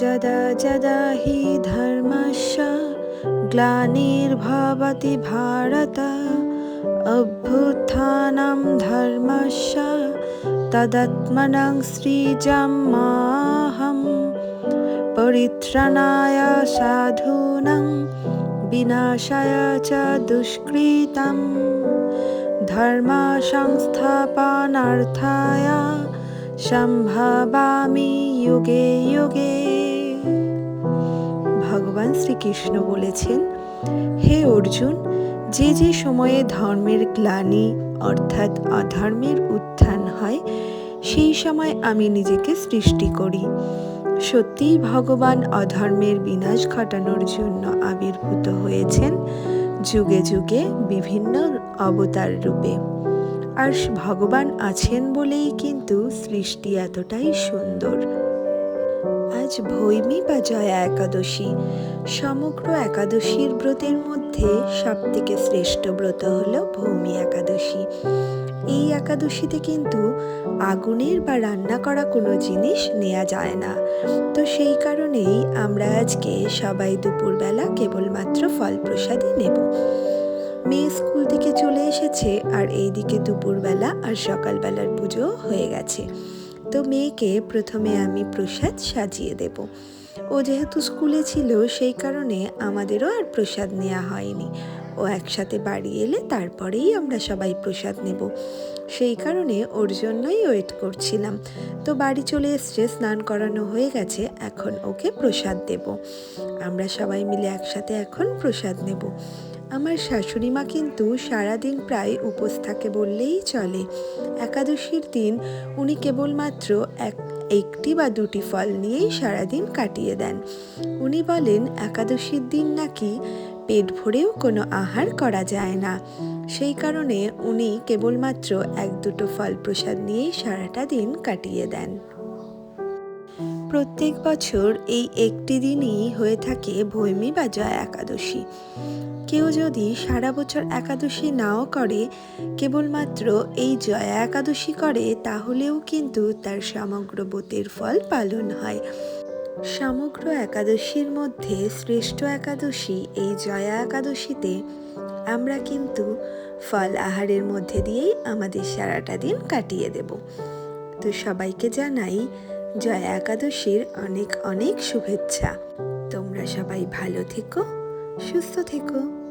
যদা যদা হি ধর্মস্য গ্লানির্ভবতি ভারত অভ্যুত্থানম ধর্মস্য তদাত্মনং সৃজাম্যহম পরিত্রাণায় সাধূনাং বিনাশায় চ দুষ্কৃতম ধর্ম সংস্থাপনার্থায় সম্ভবামি যুগে যুগে। ভগবান শ্রীকৃষ্ণ বলেছেন, হে অর্জুন, যে যে সময়ে ধর্মের গ্লানি অর্থাৎ অধর্মের উত্থান হয়, সেই সময় আমি নিজেকে সৃষ্টি করি। সত্যিই ভগবান অধর্মের বিনাশ ঘটানোর জন্য আবির্ভূত হয়েছেন যুগে যুগে বিভিন্ন অবতার রূপে। আর ভগবান আছেন বলেই কিন্তু সৃষ্টি এতটাই সুন্দর। আজ ভৈমী বা জয়া একাদশী। সমগ্র একাদশীর ব্রতের মধ্যে সবথেকে শ্রেষ্ঠ ব্রত হলো ভৌমী একাদশী। এই একাদশীতে কিন্তু আগুনের বা রান্না করা কোনো জিনিস নেওয়া যায় না। তো সেই কারণেই আমরা আজকে সবাই দুপুরবেলা কেবলমাত্র ফল প্রসাদই নেব। মেয়ে স্কুল থেকে চলে এসেছে আর এইদিকে দুপুরবেলা আর সকালবেলার পুজো হয়ে গেছে। তো মেয়েকে প্রথমে আমি প্রসাদ সাজিয়ে দেব। ও যেহেতু স্কুলে ছিল সেই কারণে আমাদেরও আর প্রসাদ নেওয়া হয়নি। ও একসাথে বাড়ি এলে তারপরেই আমরা সবাই প্রসাদ নেব। সেই কারণে ওর জন্যই ওয়েট করছিলাম। তো বাড়ি চলে এসছে, স্নান করানো হয়ে গেছে, এখন ওকে প্রসাদ দেব। আমরা সবাই মিলে একসাথে এখন প্রসাদ নেব। আমার শাশুড়ি মা কিন্তু সারাদিন প্রায় উপোস থাকে বললেই চলে। একাদশীর দিন উনি কেবলমাত্র একটি বা দুটি ফল নিয়েই সারাদিন কাটিয়ে দেন। উনি বলেন একাদশীর দিন নাকি পেট ভরেও কোনো আহার করা যায় না। সেই কারণে উনি কেবলমাত্র এক দুটো ফল প্রসাদ নিয়েই সারাটা দিন কাটিয়ে দেন। প্রত্যেক বছর এই একটি দিনই হয়ে থাকে ভৈমী বা জয়া একাদশী। কেউ যদি সারা বছর একাদশী নাও করে, কেবলমাত্র এই জয়া একাদশী করে, তাহলেও কিন্তু তার সমগ্র ব্রতের ফল পালন হয়। সমগ্র একাদশীর মধ্যে শ্রেষ্ঠ একাদশী এই জয়া একাদশীতে আমরা কিন্তু ফল আহারের মধ্যে দিয়েই আমাদের সারাটা দিন কাটিয়ে দেব। তো সবাইকে জানাই জয়া একাদশীর অনেক অনেক শুভেচ্ছা। তোমরা সবাই ভালো থেকো, সুস্থ থেকো।